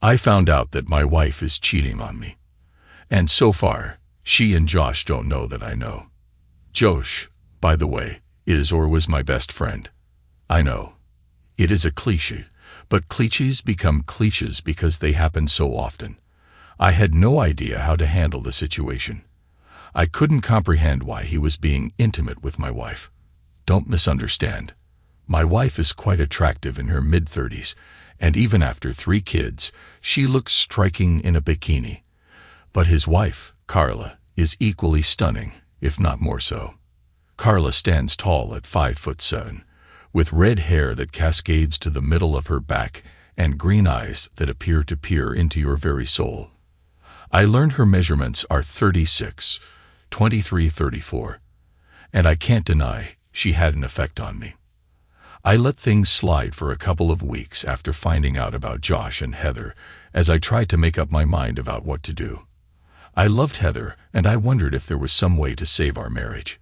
I found out that my wife is cheating on me. And so far, she and Josh don't know that I know. Josh, by the way, is or was my best friend. I know. It is a cliché, but clichés become clichés because they happen so often. I had no idea how to handle the situation. I couldn't comprehend why he was being intimate with my wife. Don't misunderstand. My wife is quite attractive in her mid-30s, and even after 3 kids, she looks striking in a bikini. But his wife, Carla, is equally stunning, if not more so. Carla stands tall at 5'7", with red hair that cascades to the middle of her back and green eyes that appear to peer into your very soul. I learned her measurements are 36, 23, 34, and I can't deny she had an effect on me. I let things slide for a couple of weeks after finding out about Josh and Heather as I tried to make up my mind about what to do. I loved Heather, and I wondered if there was some way to save our marriage.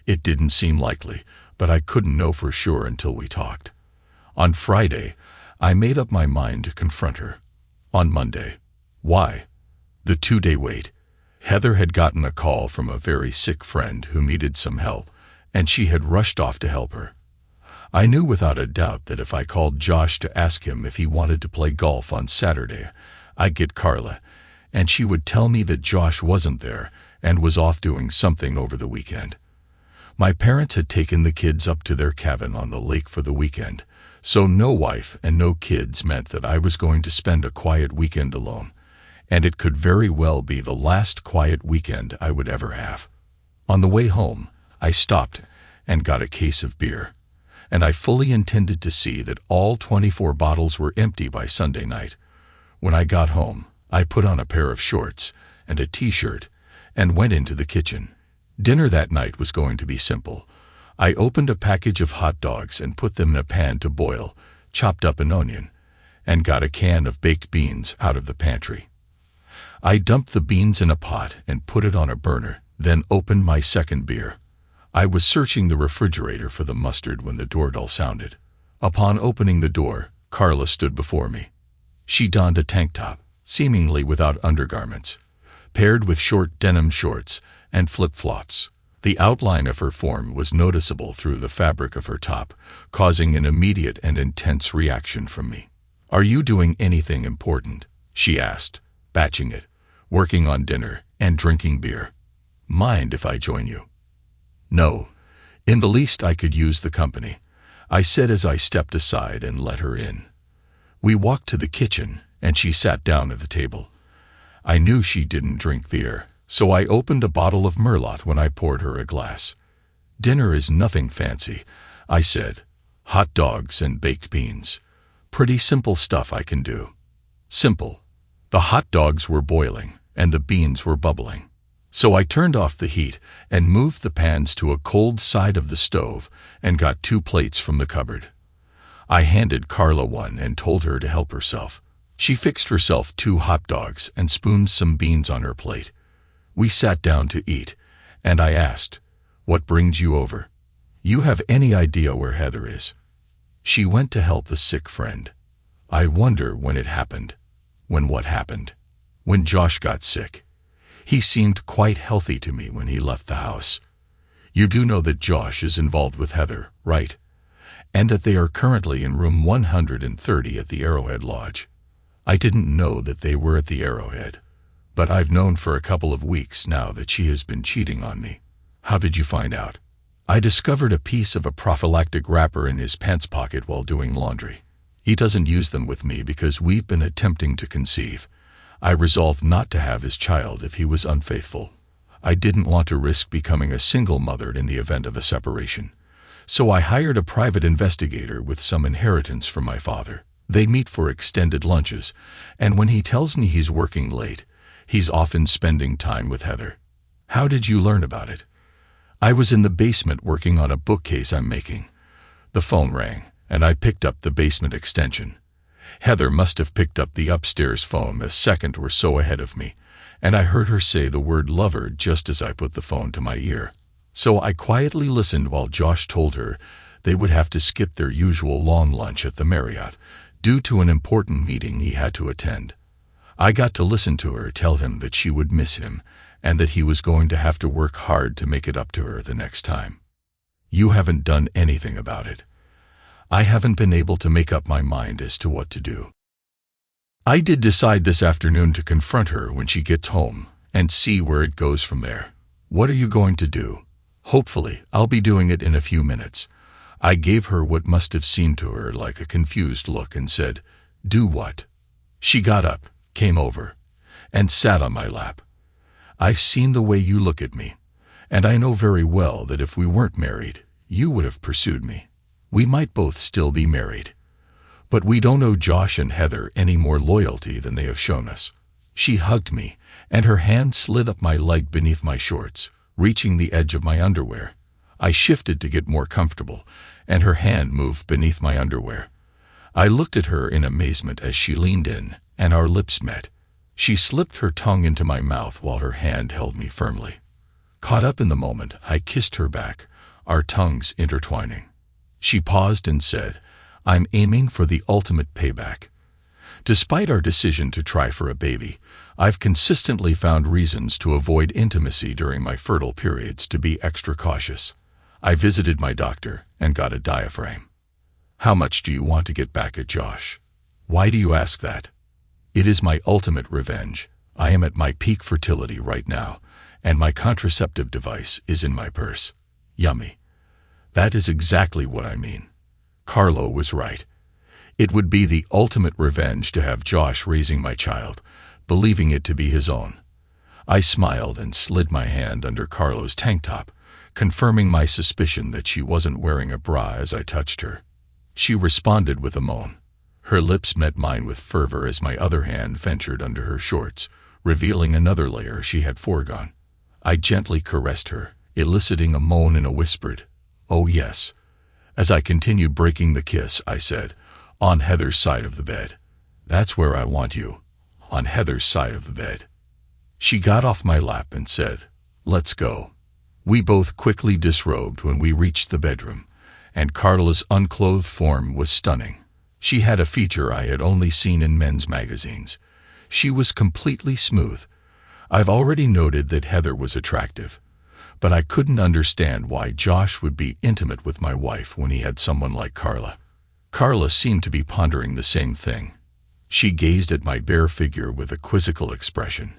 It didn't seem likely, but I couldn't know for sure until we talked. On Friday, I made up my mind to confront her. On Monday. Why? The 2-day wait. Heather had gotten a call from a very sick friend who needed some help, and she had rushed off to help her. I knew without a doubt that if I called Josh to ask him if he wanted to play golf on Saturday, I'd get Carla, and she would tell me that Josh wasn't there and was off doing something over the weekend. My parents had taken the kids up to their cabin on the lake for the weekend, so no wife and no kids meant that I was going to spend a quiet weekend alone, and it could very well be the last quiet weekend I would ever have. On the way home, I stopped and got a case of beer, and I fully intended to see that all 24 bottles were empty by Sunday night. When I got home, I put on a pair of shorts and a t-shirt and went into the kitchen. Dinner that night was going to be simple. I opened a package of hot dogs and put them in a pan to boil, chopped up an onion, and got a can of baked beans out of the pantry. I dumped the beans in a pot and put it on a burner, then opened my second beer. I was searching the refrigerator for the mustard when the doorbell sounded. Upon opening the door, Carla stood before me. She donned a tank top, seemingly without undergarments, paired with short denim shorts and flip-flops. The outline of her form was noticeable through the fabric of her top, causing an immediate and intense reaction from me. "Are you doing anything important?" she asked, batching it, working on dinner and drinking beer. "Mind if I join you?" "No, in the least I could use the company," I said as I stepped aside and let her in. We walked to the kitchen, and she sat down at the table. I knew she didn't drink beer, so I opened a bottle of Merlot when I poured her a glass. "Dinner is nothing fancy," I said. "Hot dogs and baked beans. Pretty simple stuff I can do." Simple. The hot dogs were boiling, and the beans were bubbling. So I turned off the heat and moved the pans to a cold side of the stove and got 2 plates from the cupboard. I handed Carla one and told her to help herself. She fixed herself 2 hot dogs and spooned some beans on her plate. We sat down to eat, and I asked, "What brings you over? You have any idea where Heather is?" "She went to help the sick friend." "I wonder when it happened." "When what happened?" "When Josh got sick. He seemed quite healthy to me when he left the house. You do know that Josh is involved with Heather, right? And that they are currently in room 130 at the Arrowhead Lodge." "I didn't know that they were at the Arrowhead, but I've known for a couple of weeks now that she has been cheating on me." "How did you find out?" "I discovered a piece of a prophylactic wrapper in his pants pocket while doing laundry. He doesn't use them with me because we've been attempting to conceive. I resolved not to have his child if he was unfaithful. I didn't want to risk becoming a single mother in the event of a separation. So I hired a private investigator with some inheritance from my father. They meet for extended lunches, and when he tells me he's working late, he's often spending time with Heather." "How did you learn about it?" "I was in the basement working on a bookcase I'm making. The phone rang, and I picked up the basement extension. Heather must have picked up the upstairs phone a second or so ahead of me, and I heard her say the word lover just as I put the phone to my ear. So I quietly listened while Josh told her they would have to skip their usual long lunch at the Marriott due to an important meeting he had to attend. I got to listen to her tell him that she would miss him and that he was going to have to work hard to make it up to her the next time. You haven't done anything about it. I haven't been able to make up my mind as to what to do. I did decide this afternoon to confront her when she gets home and see where it goes from there. What are you going to do? Hopefully, I'll be doing it in a few minutes. I gave her what must have seemed to her like a confused look and said, "Do what?" She got up, came over, and sat on my lap. "I've seen the way you look at me, and I know very well that if we weren't married, you would have pursued me. We might both still be married. But we don't owe Josh and Heather any more loyalty than they have shown us." She hugged me, and her hand slid up my leg beneath my shorts, reaching the edge of my underwear. I shifted to get more comfortable, and her hand moved beneath my underwear. I looked at her in amazement as she leaned in, and our lips met. She slipped her tongue into my mouth while her hand held me firmly. Caught up in the moment, I kissed her back, our tongues intertwining. She paused and said, "I'm aiming for the ultimate payback. Despite our decision to try for a baby, I've consistently found reasons to avoid intimacy during my fertile periods to be extra cautious. I visited my doctor and got a diaphragm." "How much do you want to get back at Josh?" "Why do you ask that?" "It is my ultimate revenge. I am at my peak fertility right now, and my contraceptive device is in my purse." Yummy. That is exactly what I mean. Carlo was right. It would be the ultimate revenge to have Josh raising my child, believing it to be his own. I smiled and slid my hand under Carlo's tank top, confirming my suspicion that she wasn't wearing a bra as I touched her. She responded with a moan. Her lips met mine with fervor as my other hand ventured under her shorts, revealing another layer she had foregone. I gently caressed her, eliciting a moan and a whispered, "Oh yes." As I continued breaking the kiss, I said, "On Heather's side of the bed. That's where I want you. On Heather's side of the bed." She got off my lap and said, "Let's go." We both quickly disrobed when we reached the bedroom, and Carla's unclothed form was stunning. She had a feature I had only seen in men's magazines. She was completely smooth. I've already noted that Heather was attractive, but I couldn't understand why Josh would be intimate with my wife when he had someone like Carla. Carla seemed to be pondering the same thing. She gazed at my bare figure with a quizzical expression,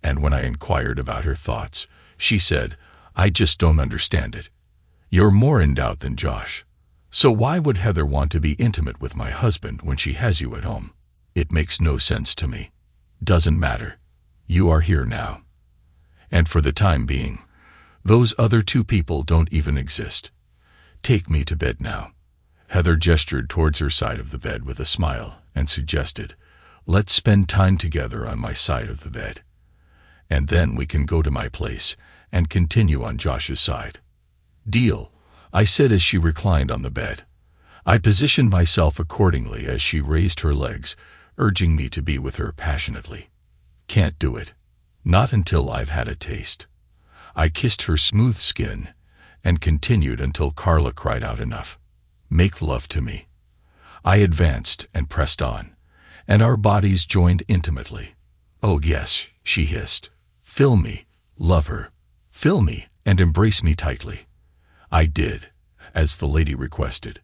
and when I inquired about her thoughts, she said, "I just don't understand it. You're more in doubt than Josh. So why would Heather want to be intimate with my husband when she has you at home? It makes no sense to me." "Doesn't matter. You are here now. And for the time being, those other two people don't even exist. Take me to bed now." Heather gestured towards her side of the bed with a smile and suggested, "Let's spend time together on my side of the bed. And then we can go to my place and continue on Josh's side." "Deal," I said as she reclined on the bed. I positioned myself accordingly as she raised her legs, urging me to be with her passionately. "Can't do it. Not until I've had a taste." I kissed her smooth skin and continued until Carla cried out enough. "Make love to me." I advanced and pressed on, and our bodies joined intimately. "Oh yes," she hissed. "Fill me, love her. Fill me and embrace me tightly." I did, as the lady requested.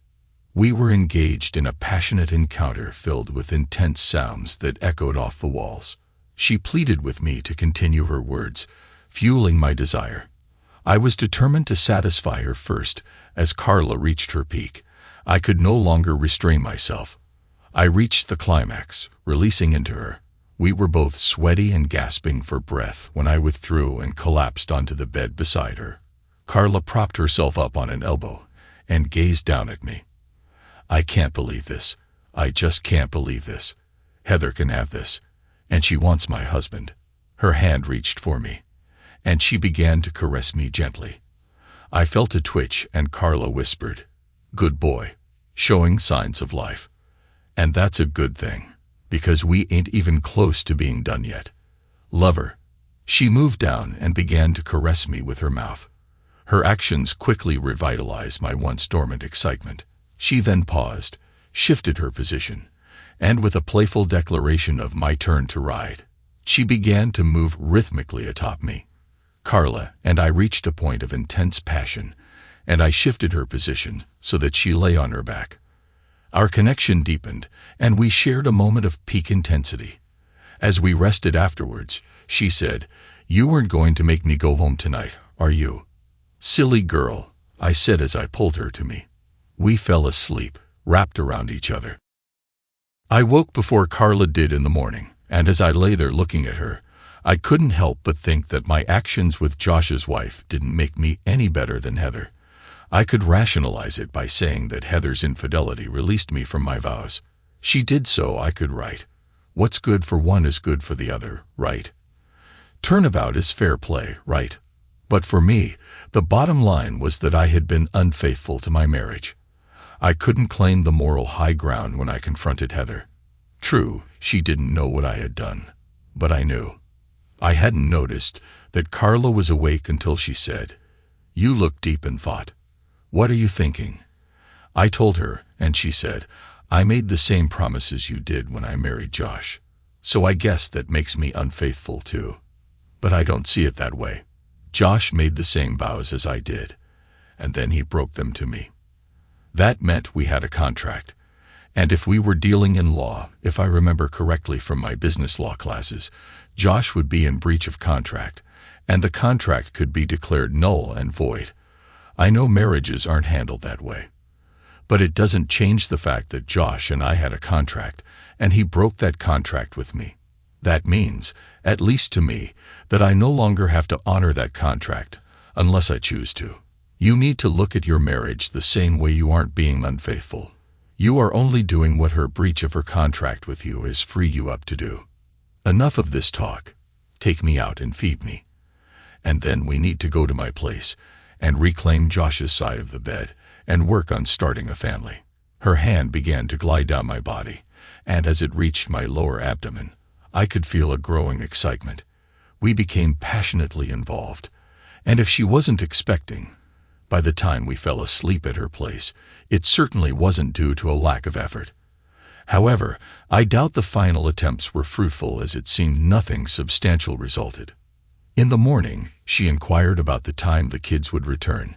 We were engaged in a passionate encounter filled with intense sounds that echoed off the walls. She pleaded with me to continue her words, fueling my desire. I was determined to satisfy her first. As Carla reached her peak, I could no longer restrain myself. I reached the climax, releasing into her. We were both sweaty and gasping for breath when I withdrew and collapsed onto the bed beside her. Carla propped herself up on an elbow and gazed down at me. "I can't believe this. I just can't believe this. Heather can have this, and she wants my husband." Her hand reached for me, and she began to caress me gently. I felt a twitch, and Carla whispered, "Good boy, showing signs of life." And that's a good thing, because we ain't even close to being done yet. "Lover." She moved down and began to caress me with her mouth. Her actions quickly revitalized my once dormant excitement. She then paused, shifted her position, and with a playful declaration of my turn to ride, she began to move rhythmically atop me. Carla and I reached a point of intense passion, and I shifted her position so that she lay on her back. Our connection deepened, and we shared a moment of peak intensity. As we rested afterwards, she said, "You weren't going to make me go home tonight, are you?" "Silly girl," I said as I pulled her to me. We fell asleep, wrapped around each other. I woke before Carla did in the morning, and as I lay there looking at her, I couldn't help but think that my actions with Josh's wife didn't make me any better than Heather. I could rationalize it by saying that Heather's infidelity released me from my vows. She did so I could write. What's good for one is good for the other, right? Turnabout is fair play, right? But for me, the bottom line was that I had been unfaithful to my marriage. I couldn't claim the moral high ground when I confronted Heather. True, she didn't know what I had done, but I knew. I hadn't noticed that Carla was awake until she said, "You look deep in thought. What are you thinking?" I told her, and she said, "I made the same promises you did when I married Josh. So I guess that makes me unfaithful too. But I don't see it that way. Josh made the same vows as I did, and then he broke them to me. That meant we had a contract, and if we were dealing in law, if I remember correctly from my business law classes, Josh would be in breach of contract, and the contract could be declared null and void. I know marriages aren't handled that way, but it doesn't change the fact that Josh and I had a contract, and he broke that contract with me. That means, at least to me, that I no longer have to honor that contract, unless I choose to. You need to look at your marriage the same way you aren't being unfaithful. You are only doing what her breach of her contract with you has freed you up to do. Enough of this talk. Take me out and feed me. And then we need to go to my place and reclaim Josh's side of the bed and work on starting a family." Her hand began to glide down my body, and as it reached my lower abdomen, I could feel a growing excitement. We became passionately involved, and if she wasn't expecting, by the time we fell asleep at her place, it certainly wasn't due to a lack of effort. However, I doubt the final attempts were fruitful, as it seemed nothing substantial resulted. In the morning, she inquired about the time the kids would return,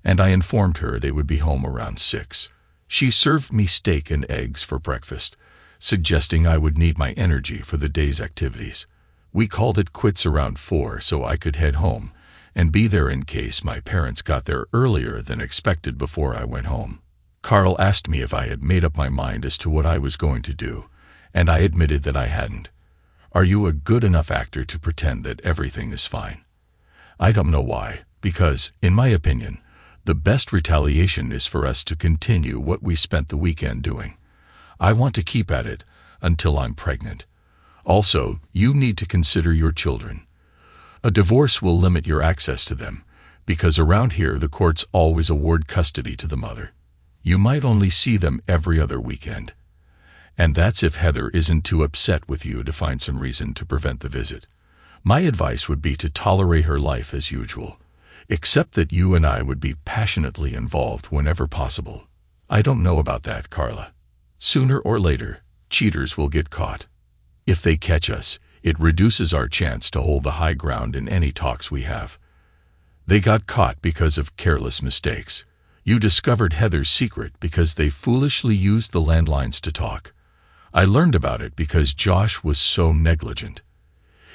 and I informed her they would be home around 6. She served me steak and eggs for breakfast, suggesting I would need my energy for the day's activities. We called it quits around 4 so I could head home and be there in case my parents got there earlier than expected before I went home. Carl asked me if I had made up my mind as to what I was going to do, and I admitted that I hadn't. "Are you a good enough actor to pretend that everything is fine?" I don't know why, because, in my opinion, the best retaliation is for us to continue what we spent the weekend doing. I want to keep at it until I'm pregnant. Also, you need to consider your children. A divorce will limit your access to them, because around here the courts always award custody to the mother. You might only see them every other weekend. And that's if Heather isn't too upset with you to find some reason to prevent the visit. My advice would be to tolerate her life as usual, except that you and I would be passionately involved whenever possible. I don't know about that, Carla. Sooner or later, cheaters will get caught. If they catch us, it reduces our chance to hold the high ground in any talks we have. They got caught because of careless mistakes. You discovered Heather's secret because they foolishly used the landlines to talk. I learned about it because Josh was so negligent.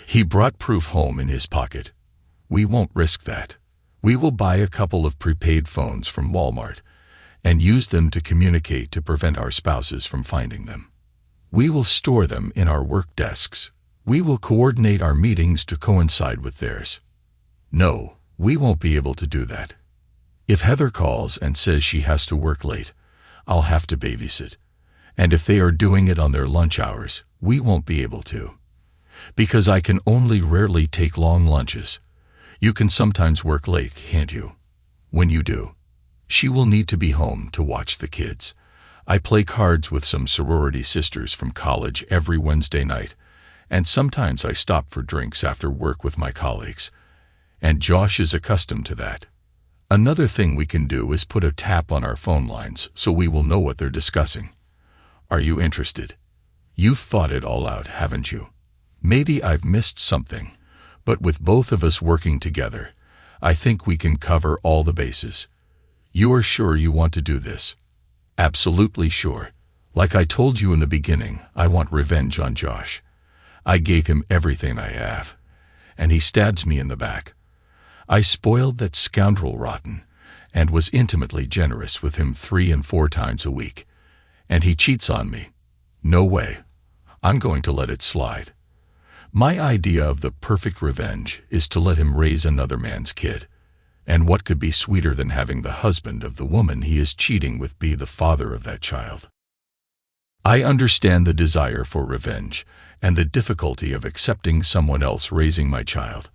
He brought proof home in his pocket. We won't risk that. We will buy a couple of prepaid phones from Walmart and use them to communicate to prevent our spouses from finding them. We will store them in our work desks. We will coordinate our meetings to coincide with theirs. No, we won't be able to do that. If Heather calls and says she has to work late, I'll have to babysit. And if they are doing it on their lunch hours, we won't be able to. Because I can only rarely take long lunches. You can sometimes work late, can't you? When you do, she will need to be home to watch the kids. I play cards with some sorority sisters from college every Wednesday night, and sometimes I stop for drinks after work with my colleagues. And Josh is accustomed to that. Another thing we can do is put a tap on our phone lines so we will know what they're discussing. Are you interested? You've thought it all out, haven't you? Maybe I've missed something, but with both of us working together, I think we can cover all the bases. You are sure you want to do this? Absolutely sure. Like I told you in the beginning, I want revenge on Josh. I gave him everything I have, and he stabs me in the back. I spoiled that scoundrel rotten, and was intimately generous with him 3 and 4 times a week. And he cheats on me. No way. I'm going to let it slide. My idea of the perfect revenge is to let him raise another man's kid. And what could be sweeter than having the husband of the woman he is cheating with be the father of that child? I understand the desire for revenge and the difficulty of accepting someone else raising my child,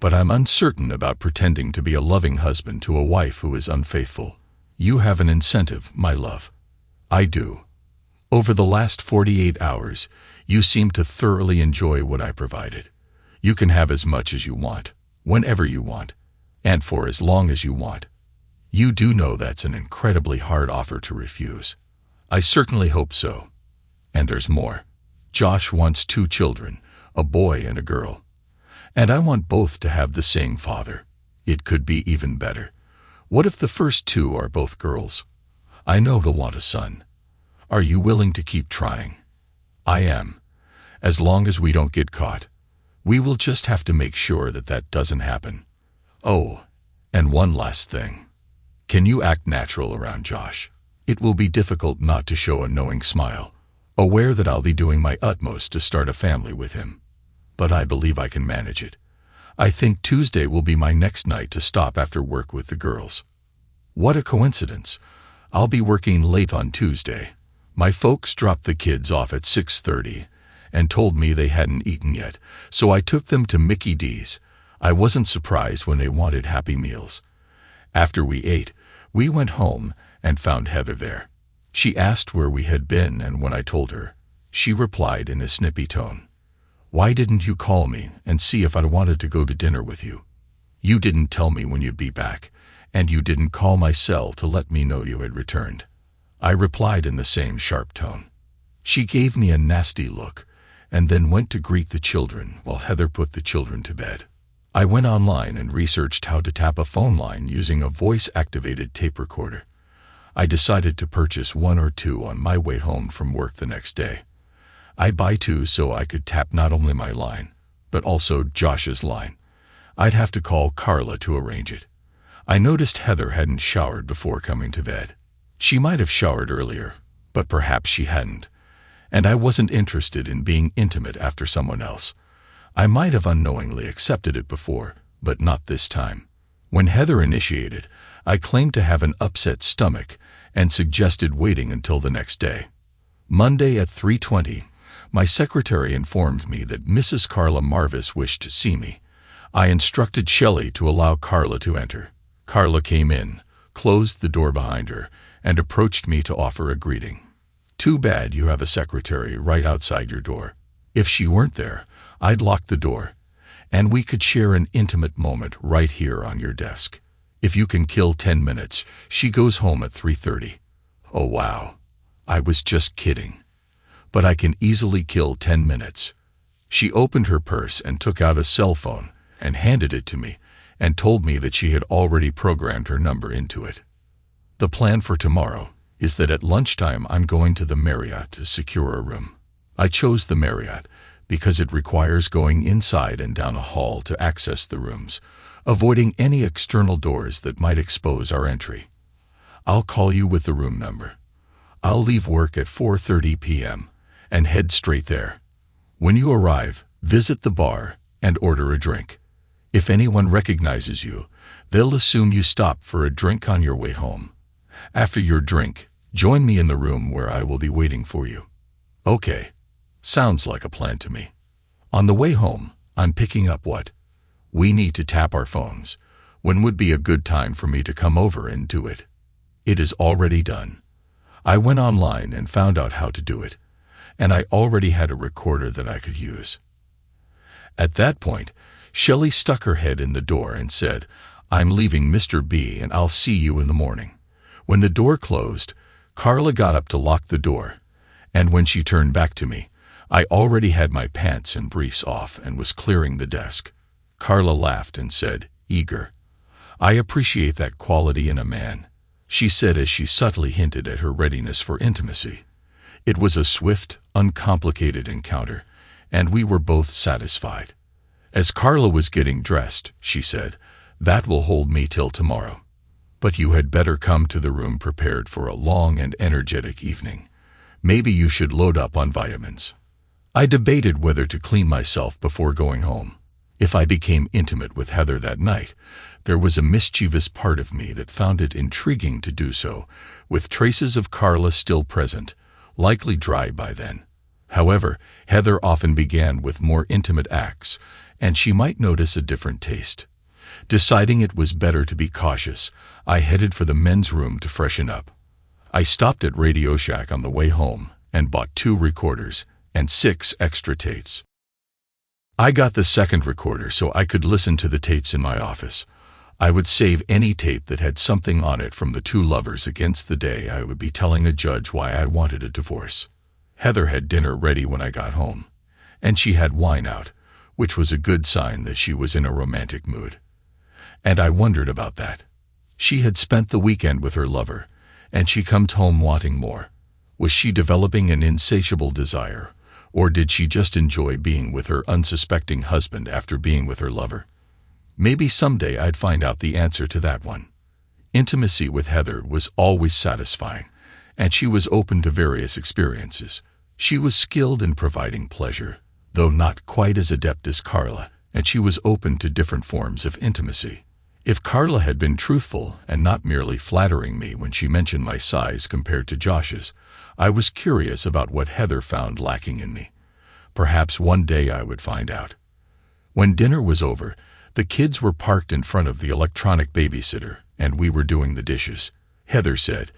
but I'm uncertain about pretending to be a loving husband to a wife who is unfaithful. You have an incentive, my love. I do. Over the last 48 hours, you seem to thoroughly enjoy what I provided. You can have as much as you want, whenever you want, and for as long as you want. You do know that's an incredibly hard offer to refuse. I certainly hope so. And there's more. Josh wants 2 children, a boy and a girl. And I want both to have the same father. It could be even better. What if the first 2 are both girls? I know he'll want a son. Are you willing to keep trying? I am. As long as we don't get caught. We will just have to make sure that that doesn't happen. Oh, and one last thing. Can you act natural around Josh? It will be difficult not to show a knowing smile, aware that I'll be doing my utmost to start a family with him. But I believe I can manage it. I think Tuesday will be my next night to stop after work with the girls. What a coincidence. I'll be working late on Tuesday. My folks dropped the kids off at 6:30 and told me they hadn't eaten yet, so I took them to Mickey D's. I wasn't surprised when they wanted Happy Meals. After we ate, we went home and found Heather there. She asked where we had been, and when I told her, she replied in a snippy tone, "Why didn't you call me and see if I wanted to go to dinner with you? You didn't tell me when you'd be back, and you didn't call my cell to let me know you had returned." I replied in the same sharp tone. She gave me a nasty look and then went to greet the children while Heather put the children to bed. I went online and researched how to tap a phone line using a voice-activated tape recorder. I decided to purchase 1 or 2 on my way home from work the next day. I buy 2 so I could tap not only my line, but also Josh's line. I'd have to call Carla to arrange it. I noticed Heather hadn't showered before coming to bed. She might have showered earlier, but perhaps she hadn't. And I wasn't interested in being intimate after someone else. I might have unknowingly accepted it before, but not this time. When Heather initiated, I claimed to have an upset stomach and suggested waiting until the next day. Monday at 3:20, my secretary informed me that Mrs. Carla Marvis wished to see me. I instructed Shelley to allow Carla to enter. Carla came in, closed the door behind her, and approached me to offer a greeting. "Too bad you have a secretary right outside your door. If she weren't there, I'd lock the door, and we could share an intimate moment right here on your desk. If you can kill 10 minutes, she goes home at 3:30. Oh wow, I was just kidding. But I can easily kill 10 minutes. She opened her purse and took out a cell phone and handed it to me and told me that she had already programmed her number into it. The plan for tomorrow is that at lunchtime I'm going to the Marriott to secure a room. I chose the Marriott because it requires going inside and down a hall to access the rooms, avoiding any external doors that might expose our entry. I'll call you with the room number. I'll leave work at 4:30 p.m. and head straight there. When you arrive, visit the bar and order a drink. If anyone recognizes you, they'll assume you stopped for a drink on your way home. After your drink, join me in the room where I will be waiting for you." Okay, sounds like a plan to me. On the way home, I'm picking up what? We need to tap our phones. When would be a good time for me to come over and do it? It is already done. I went online and found out how to do it, and I already had a recorder that I could use. At that point, Shelley stuck her head in the door and said, "I'm leaving Mr. B and I'll see you in the morning." When the door closed, Carla got up to lock the door, And when she turned back to me, I already had my pants and briefs off and was clearing the desk. Carla laughed and said, eager, "I appreciate that quality in a man," she said as she subtly hinted at her readiness for intimacy. It was a swift, uncomplicated encounter, and we were both satisfied. As Carla was getting dressed, she said, "That will hold me till tomorrow. But you had better come to the room prepared for a long and energetic evening. Maybe you should load up on vitamins." I debated whether to clean myself before going home. If I became intimate with Heather that night, there was a mischievous part of me that found it intriguing to do so, with traces of Carla still present, likely dry by then. However, Heather often began with more intimate acts, and she might notice a different taste. Deciding it was better to be cautious, I headed for the men's room to freshen up. I stopped at Radio Shack on the way home and bought 2 recorders and 6 extra tapes. I got the second recorder so I could listen to the tapes in my office. I would save any tape that had something on it from the 2 lovers against the day I would be telling a judge why I wanted a divorce. Heather had dinner ready when I got home, and she had wine out, which was a good sign that she was in a romantic mood. And I wondered about that. She had spent the weekend with her lover, and she comes home wanting more. Was she developing an insatiable desire, or did she just enjoy being with her unsuspecting husband after being with her lover? Maybe someday I'd find out the answer to that one. Intimacy with Heather was always satisfying, and she was open to various experiences. She was skilled in providing pleasure, though not quite as adept as Carla, and she was open to different forms of intimacy. If Carla had been truthful and not merely flattering me when she mentioned my size compared to Josh's, I was curious about what Heather found lacking in me. Perhaps one day I would find out. When dinner was over, the kids were parked in front of the electronic babysitter, and we were doing the dishes. Heather said,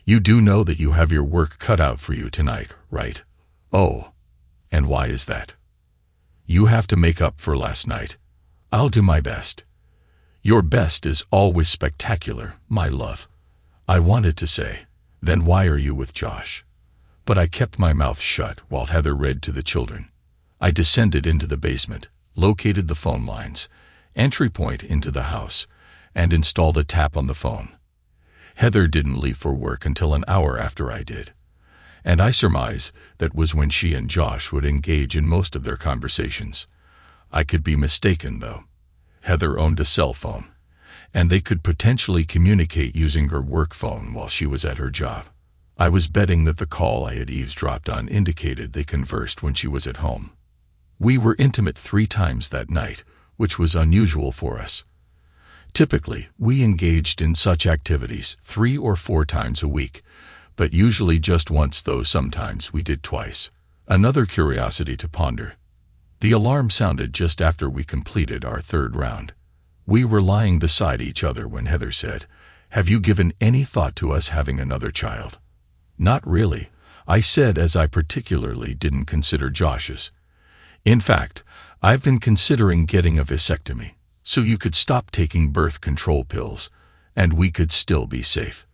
"You do know that you have your work cut out for you tonight, right?" "Oh, and why is that?" "You have to make up for last night." "I'll do my best." "Your best is always spectacular, my love." I wanted to say, "Then why are you with Josh?" But I kept my mouth shut while Heather read to the children. I descended into the basement, located the phone lines, entry point into the house, and installed a tap on the phone. Heather didn't leave for work until an hour after I did, and I surmise that was when she and Josh would engage in most of their conversations. I could be mistaken, though. Heather owned a cell phone, and they could potentially communicate using her work phone while she was at her job. I was betting that the call I had eavesdropped on indicated they conversed when she was at home. We were intimate 3 times that night, which was unusual for us. Typically, we engaged in such activities 3 or 4 times a week, but usually just once, though sometimes we did twice. Another curiosity to ponder. The alarm sounded just after we completed our 3rd round. We were lying beside each other when Heather said, "Have you given any thought to us having another child?" "Not really," I said, as I particularly didn't consider Josh's. "In fact, I've been considering getting a vasectomy, so you could stop taking birth control pills, and we could still be safe.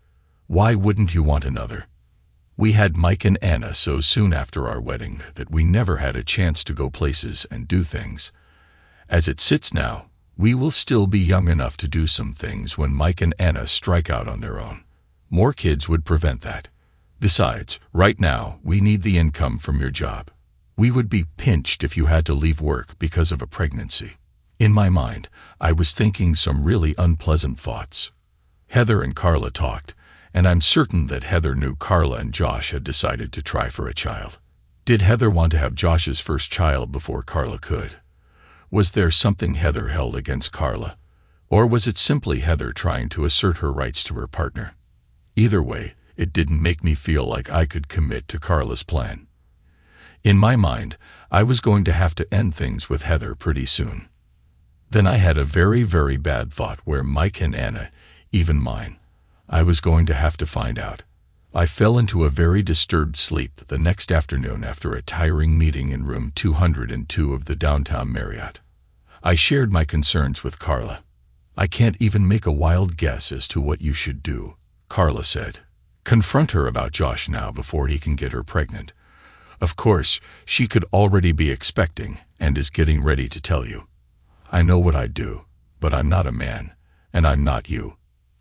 Why wouldn't you want another?" We had Mike and Anna so soon after our wedding that we never had a chance to go places and do things. As it sits now, we will still be young enough to do some things when Mike and Anna strike out on their own. More kids would prevent that. Besides, right now, we need the income from your job. We would be pinched if you had to leave work because of a pregnancy. In my mind, I was thinking some really unpleasant thoughts. Heather and Carla talked, and I'm certain that Heather knew Carla and Josh had decided to try for a child. Did Heather want to have Josh's first child before Carla could? Was there something Heather held against Carla? Or was it simply Heather trying to assert her rights to her partner? Either way, it didn't make me feel like I could commit to Carla's plan. In my mind, I was going to have to end things with Heather pretty soon. Then I had a very, very bad thought where Mike and Anna, even mine, I was going to have to find out. I fell into a very disturbed sleep the next afternoon after a tiring meeting in room 202 of the downtown Marriott. I shared my concerns with Carla. "I can't even make a wild guess as to what you should do," Carla said. "Confront her about Josh now before he can get her pregnant. Of course, she could already be expecting and is getting ready to tell you. I know what I'd do, but I'm not a man, and I'm not you.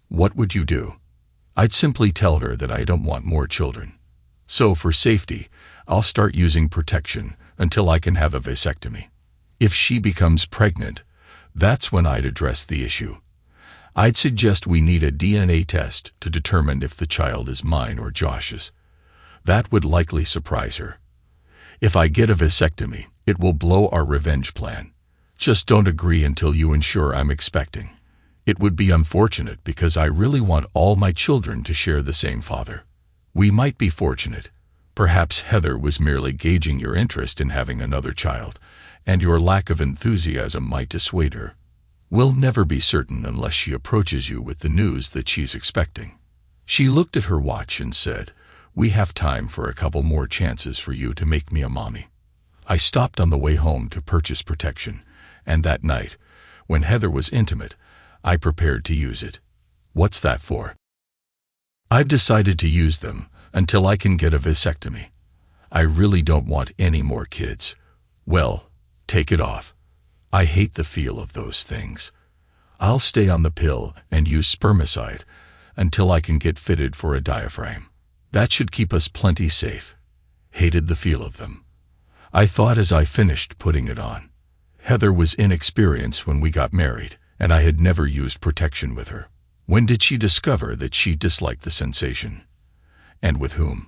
What would you do? I'd simply tell her that I don't want more children. So for safety, I'll start using protection until I can have a vasectomy. If she becomes pregnant, that's when I'd address the issue. I'd suggest we need a DNA test to determine if the child is mine or Josh's. That would likely surprise her. If I get a vasectomy, it will blow our revenge plan. Just don't agree until you ensure I'm expecting. It would be unfortunate because I really want all my children to share the same father. We might be fortunate. Perhaps Heather was merely gauging your interest in having another child, and your lack of enthusiasm might dissuade her. We'll never be certain unless she approaches you with the news that she's expecting. She looked at her watch and said, "We have time for a couple more chances for you to make me a mommy." I stopped on the way home to purchase protection, and that night, when Heather was intimate, I prepared to use it. What's that for? I've decided to use them until I can get a vasectomy. I really don't want any more kids. Well, take it off. I hate the feel of those things. I'll stay on the pill and use spermicide until I can get fitted for a diaphragm. That should keep us plenty safe. Hated the feel of them. I thought as I finished putting it on. Heather was inexperienced when we got married, and I had never used protection with her. When did she discover that she disliked the sensation? And with whom?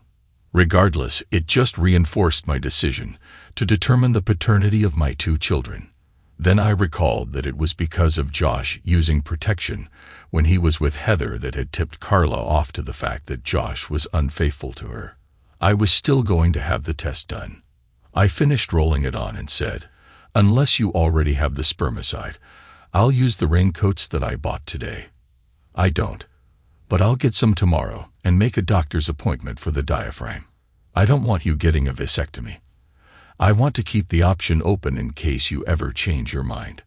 Regardless, it just reinforced my decision to determine the paternity of my 2 children. Then I recalled that it was because of Josh using protection when he was with Heather that had tipped Carla off to the fact that Josh was unfaithful to her. I was still going to have the test done. I finished rolling it on and said, "Unless you already have the spermicide, I'll use the raincoats that I bought today." I don't, but I'll get some tomorrow and make a doctor's appointment for the diaphragm. I don't want you getting a vasectomy. I want to keep the option open in case you ever change your mind.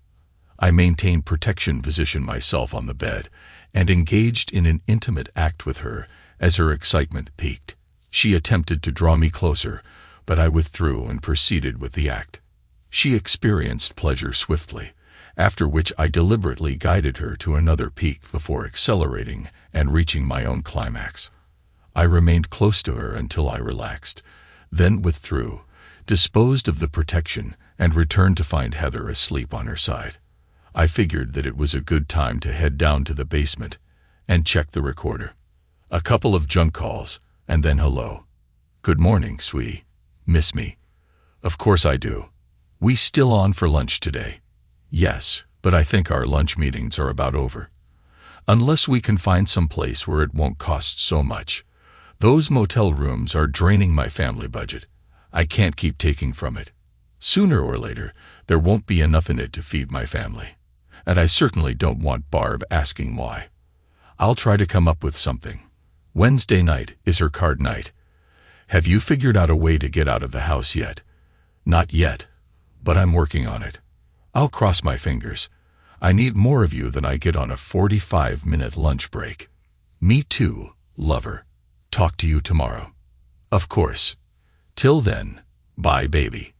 I maintained protection position myself on the bed and engaged in an intimate act with her as her excitement peaked. She attempted to draw me closer, but I withdrew and proceeded with the act. She experienced pleasure swiftly, after which I deliberately guided her to another peak before accelerating and reaching my own climax. I remained close to her until I relaxed, then withdrew, disposed of the protection, and returned to find Heather asleep on her side. I figured that it was a good time to head down to the basement and check the recorder. A couple of junk calls, and then hello. "Good morning, sweetie. Miss me?" "Of course I do. We still on for lunch today?" "Yes, but I think our lunch meetings are about over. Unless we can find some place where it won't cost so much. Those motel rooms are draining my family budget. I can't keep taking from it. Sooner or later, there won't be enough in it to feed my family. And I certainly don't want Barb asking why. I'll try to come up with something. Wednesday night is her card night. Have you figured out a way to get out of the house yet?" "Not yet, but I'm working on it. I'll cross my fingers. I need more of you than I get on a 45-minute lunch break." "Me too, lover. Talk to you tomorrow." "Of course. Till then, bye, baby."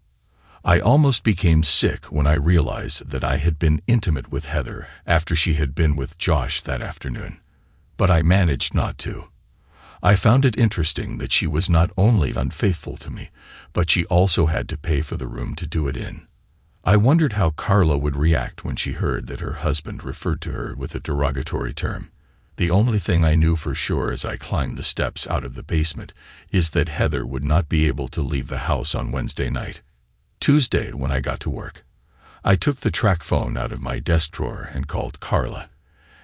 I almost became sick when I realized that I had been intimate with Heather after she had been with Josh that afternoon. But I managed not to. I found it interesting that she was not only unfaithful to me, but she also had to pay for the room to do it in. I wondered how Carla would react when she heard that her husband referred to her with a derogatory term. The only thing I knew for sure as I climbed the steps out of the basement is that Heather would not be able to leave the house on Wednesday night. Tuesday, when I got to work, I took the track phone out of my desk drawer and called Carla.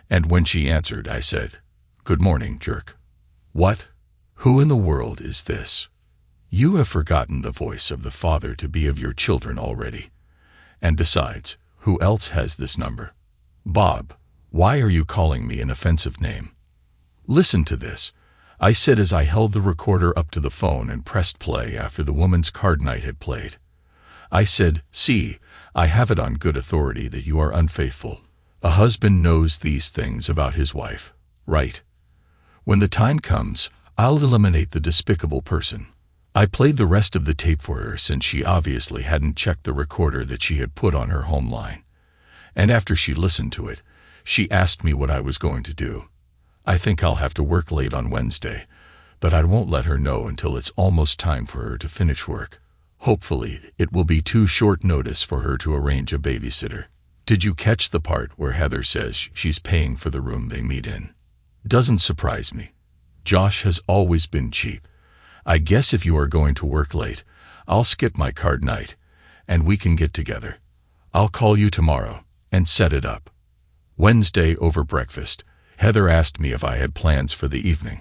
And when she answered, I said, "Good morning, jerk." "What? Who in the world is this?" "You have forgotten the voice of the father to be of your children already. And besides, who else has this number?" "Bob, why are you calling me an offensive name?" "Listen to this," I said as I held the recorder up to the phone and pressed play after the woman's card night had played. I said, "See, I have it on good authority that you are unfaithful. A husband knows these things about his wife, right? When the time comes, I'll eliminate the despicable person. I played the rest of the tape for her since she obviously hadn't checked the recorder that she had put on her home line. And after she listened to it, she asked me what I was going to do. I think I'll have to work late on Wednesday, but I won't let her know until it's almost time for her to finish work. Hopefully, it will be too short notice for her to arrange a babysitter. Did you catch the part where Heather says she's paying for the room they meet in? Doesn't surprise me. Josh has always been cheap. I guess if you are going to work late, I'll skip my card night, and we can get together. I'll call you tomorrow and set it up. Wednesday over breakfast, Heather asked me if I had plans for the evening.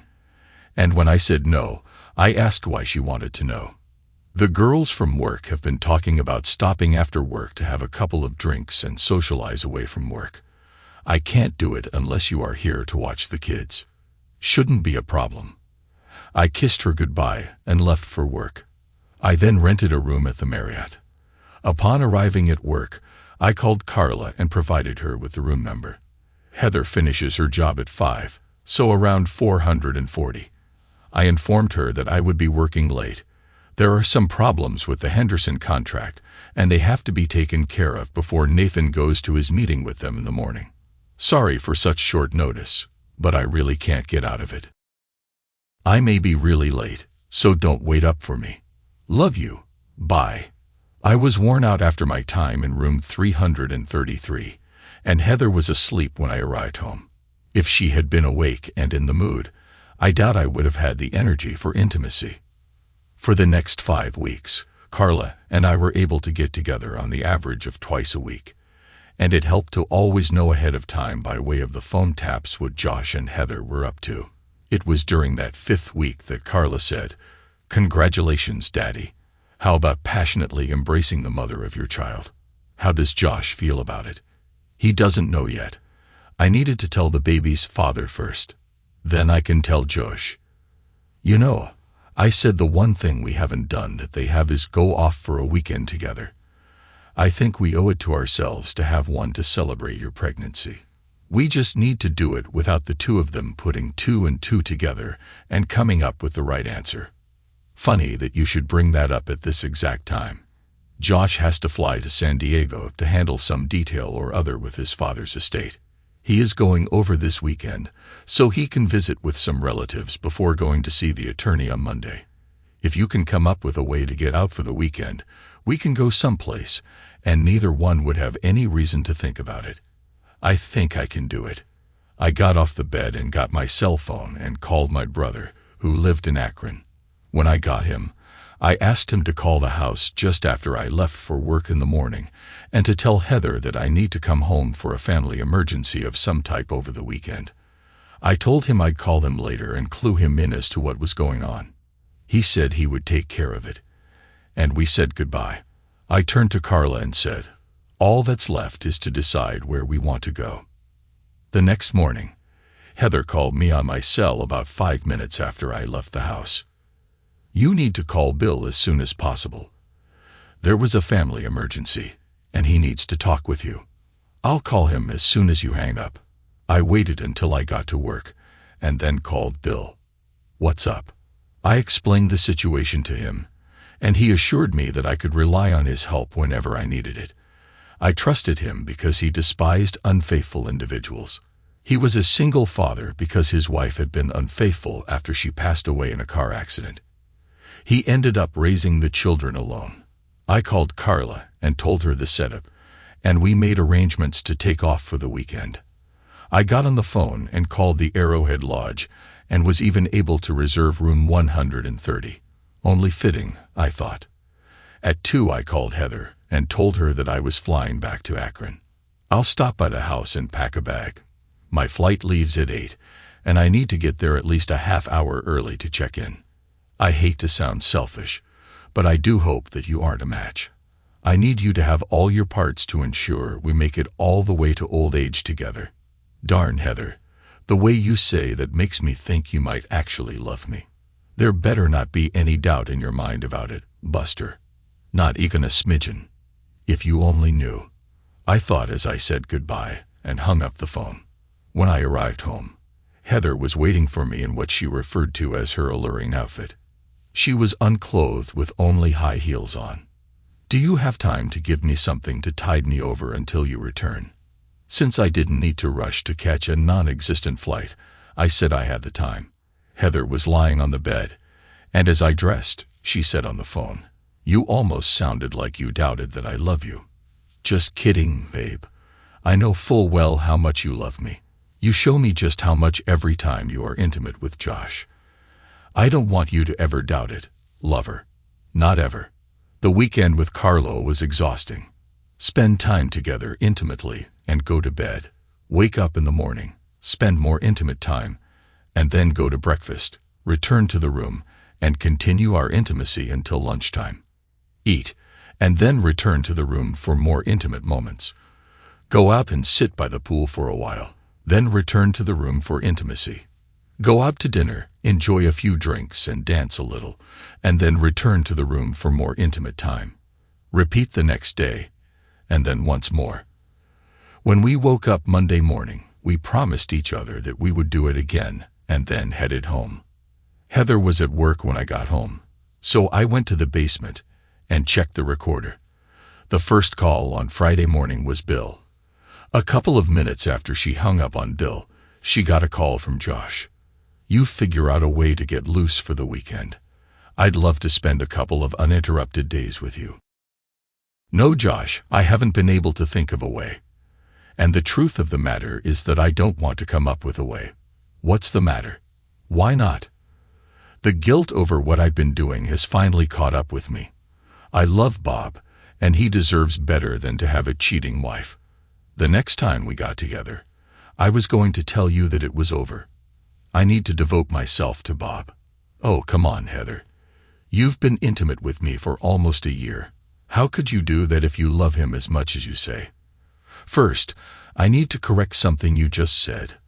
And when I said no, I asked why she wanted to know. The girls from work have been talking about stopping after work to have a couple of drinks and socialize away from work. I can't do it unless you are here to watch the kids. Shouldn't be a problem. I kissed her goodbye and left for work. I then rented a room at the Marriott. Upon arriving at work, I called Carla and provided her with the room number. Heather finishes her job at 5, so around 440. I informed her that I would be working late. There are some problems with the Henderson contract, and they have to be taken care of before Nathan goes to his meeting with them in the morning. Sorry for such short notice, but I really can't get out of it. I may be really late, so don't wait up for me. Love you. Bye. I was worn out after my time in room 333, and Heather was asleep when I arrived home. If she had been awake and in the mood, I doubt I would have had the energy for intimacy. For the next 5 weeks, Carla and I were able to get together on the average of twice a week, and it helped to always know ahead of time by way of the phone taps what Josh and Heather were up to. It was during that 5th week that Carla said, "Congratulations, Daddy. How about passionately embracing the mother of your child? How does Josh feel about it?" "He doesn't know yet. I needed to tell the baby's father first. Then I can tell Josh. You know, I said the one thing we haven't done that they have is go off for a weekend together. I think we owe it to ourselves to have one to celebrate your pregnancy. We just need to do it without the two of them putting 2 and 2 together and coming up with the right answer. Funny that you should bring that up at this exact time. Josh has to fly to San Diego to handle some detail or other with his father's estate. He is going over this weekend, so he can visit with some relatives before going to see the attorney on Monday. If you can come up with a way to get out for the weekend, we can go someplace, and neither one would have any reason to think about it. I think I can do it." I got off the bed and got my cell phone and called my brother, who lived in Akron. When I got him, I asked him to call the house just after I left for work in the morning and to tell Heather that I need to come home for a family emergency of some type over the weekend. I told him I'd call him later and clue him in as to what was going on. He said he would take care of it, and we said goodbye. I turned to Carla and said, "All that's left is to decide where we want to go." The next morning, Heather called me on my cell about 5 minutes after I left the house. "You need to call Bill as soon as possible. There was a family emergency, and he needs to talk with you. I'll call him as soon as you hang up." I waited until I got to work, and then called Bill. "What's up?" I explained the situation to him, and he assured me that I could rely on his help whenever I needed it. I trusted him because he despised unfaithful individuals. He was a single father because his wife had been unfaithful after she passed away in a car accident. He ended up raising the children alone. I called Carla and told her the setup, and we made arrangements to take off for the weekend. I got on the phone and called the Arrowhead Lodge and was even able to reserve room 130. Only fitting, I thought. At 2 I called Heather and told her that I was flying back to Akron. "I'll stop by the house and pack a bag. My flight leaves at 8, and I need to get there at least a half hour early to check in. I hate to sound selfish, but I do hope that you aren't a match. I need you to have all your parts to ensure we make it all the way to old age together. Darn, Heather, the way you say that makes me think you might actually love me. There better not be any doubt in your mind about it, Buster. Not even a smidgen. If you only knew." I thought as I said goodbye and hung up the phone. When I arrived home, Heather was waiting for me in what she referred to as her alluring outfit. She was unclothed with only high heels on. Do you have time to give me something to tide me over until you return? Since I didn't need to rush to catch a non-existent flight, I said I had the time. Heather was lying on the bed, and as I dressed, she said on the phone, "You almost sounded like you doubted that I love you." "Just kidding, babe. I know full well how much you love me. You show me just how much every time you are intimate with Josh. I don't want you to ever doubt it, lover. Not ever." The weekend with Carlo was exhausting. Spend time together intimately and go to bed. Wake up in the morning, spend more intimate time, and then go to breakfast, return to the room, and continue our intimacy until lunchtime. Eat, and then return to the room for more intimate moments. Go out and sit by the pool for a while, then return to the room for intimacy. Go out to dinner, enjoy a few drinks and dance a little, and then return to the room for more intimate time. Repeat the next day, and then once more. When we woke up Monday morning, we promised each other that we would do it again, and then headed home. Heather was at work when I got home, so I went to the basement and checked the recorder. The first call on Friday morning was Bill. A couple of minutes after she hung up on Bill, she got a call from Josh. "You figure out a way to get loose for the weekend. I'd love to spend a couple of uninterrupted days with you." "No, Josh, I haven't been able to think of a way. And the truth of the matter is that I don't want to come up with a way." "What's the matter? Why not?" "The guilt over what I've been doing has finally caught up with me. I love Bob, and he deserves better than to have a cheating wife. The next time we got together, I was going to tell you that it was over. I need to devote myself to Bob." "Oh, come on, Heather. You've been intimate with me for almost a year. How could you do that if you love him as much as you say?" "First, I need to correct something you just said.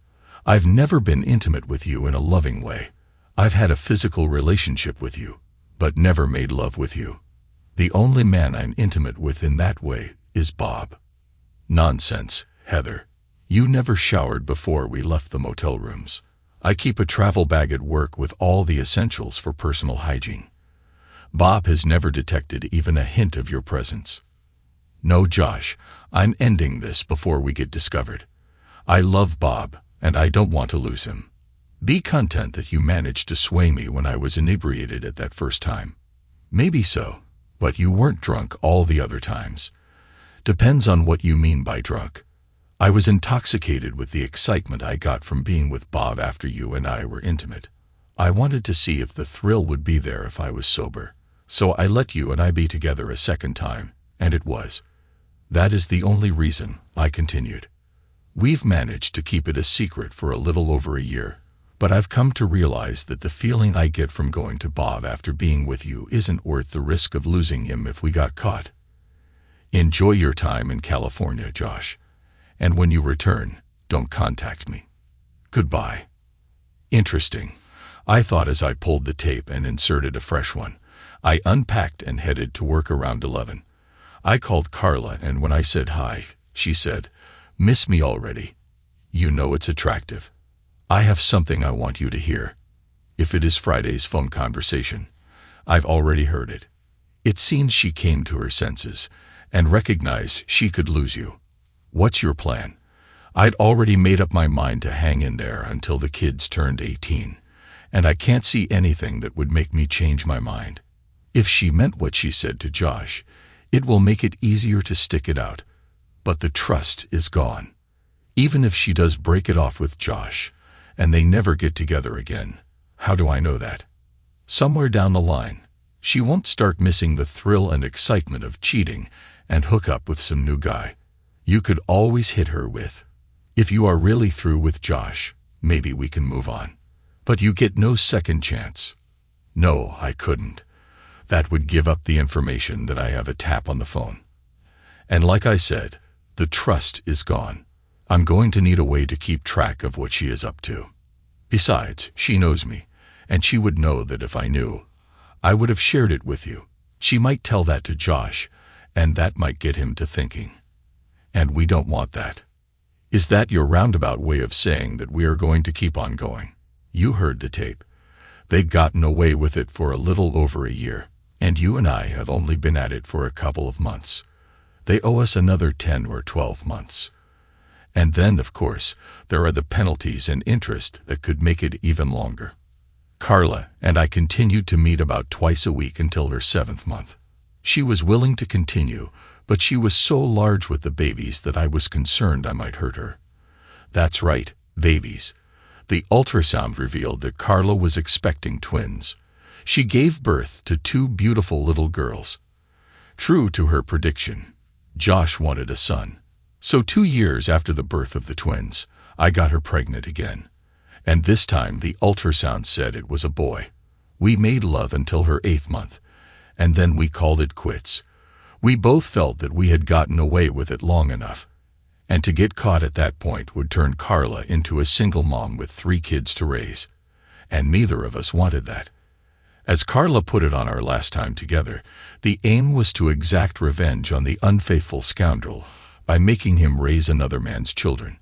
I've never been intimate with you in a loving way. I've had a physical relationship with you, but never made love with you. The only man I'm intimate with in that way is Bob." "Nonsense, Heather. You never showered before we left the motel rooms. I keep a travel bag at work with all the essentials for personal hygiene. Bob has never detected even a hint of your presence." "No, Josh, I'm ending this before we get discovered. I love Bob, and I don't want to lose him. Be content that you managed to sway me when I was inebriated at that first time. Maybe so, but you weren't drunk all the other times. Depends on what you mean by drunk. I was intoxicated with the excitement I got from being with Bob after you and I were intimate. I wanted to see if the thrill would be there if I was sober, so I let you and I be together a second time, and it was. That is the only reason," I continued. "We've managed to keep it a secret for a little over a year, but I've come to realize that the feeling I get from going to Bob after being with you isn't worth the risk of losing him if we got caught. Enjoy your time in California, Josh, and when you return, don't contact me. Goodbye." Interesting, I thought as I pulled the tape and inserted a fresh one. I unpacked and headed to work around 11. I called Carla, and when I said hi, she said, "Miss me already? You know it's attractive. I have something I want you to hear. If it is Friday's phone conversation, I've already heard it." It seemed she came to her senses and recognized she could lose you. "What's your plan?" I'd already made up my mind to hang in there until the kids turned 18, and I can't see anything that would make me change my mind. If she meant what she said to Josh, it will make it easier to stick it out, but the trust is gone. Even if she does break it off with Josh, and they never get together again, how do I know that? Somewhere down the line, she won't start missing the thrill and excitement of cheating and hook up with some new guy. You could always hit her with, "If you are really through with Josh, maybe we can move on." But you get no second chance. No, I couldn't. That would give up the information that I have a tap on the phone. And like I said, the trust is gone. I'm going to need a way to keep track of what she is up to. Besides, she knows me, and she would know that if I knew, I would have shared it with you. She might tell that to Josh, and that might get him to thinking. And we don't want that. Is that your roundabout way of saying that we are going to keep on going? You heard the tape. They've gotten away with it for a little over a year, and you and I have only been at it for a couple of months. They owe us another 10 or 12 months. And then, of course, there are the penalties and interest that could make it even longer. Carla and I continued to meet about twice a week until her 7th month. She was willing to continue, but she was so large with the babies that I was concerned I might hurt her. That's right, babies. The ultrasound revealed that Carla was expecting twins. She gave birth to 2 beautiful little girls. True to her prediction, Josh wanted a son. So 2 years after the birth of the twins, I got her pregnant again. And this time the ultrasound said it was a boy. We made love until her 8th month, and then we called it quits. We both felt that we had gotten away with it long enough, and to get caught at that point would turn Carla into a single mom with 3 kids to raise. And neither of us wanted that. As Carla put it on our last time together, the aim was to exact revenge on the unfaithful scoundrel by making him raise another man's children.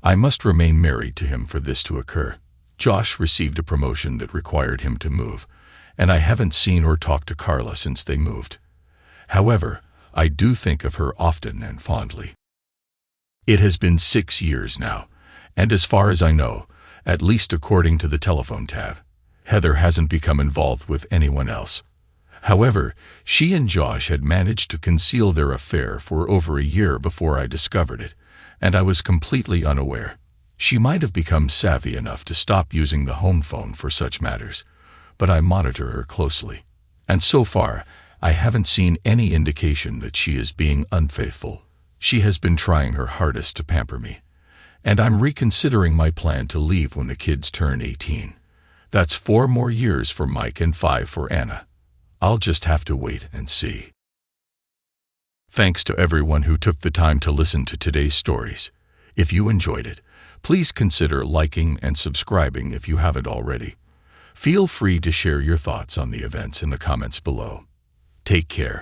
I must remain married to him for this to occur. Josh received a promotion that required him to move, and I haven't seen or talked to Carla since they moved. However, I do think of her often and fondly. It has been 6 years now, and as far as I know, at least according to the telephone tab, Heather hasn't become involved with anyone else. However, she and Josh had managed to conceal their affair for over a year before I discovered it, and I was completely unaware. She might have become savvy enough to stop using the home phone for such matters, but I monitor her closely, and so far, I haven't seen any indication that she is being unfaithful. She has been trying her hardest to pamper me, and I'm reconsidering my plan to leave when the kids turn 18. That's 4 more years for Mike and 5 for Anna. I'll just have to wait and see. Thanks to everyone who took the time to listen to today's stories. If you enjoyed it, please consider liking and subscribing if you haven't already. Feel free to share your thoughts on the events in the comments below. Take care.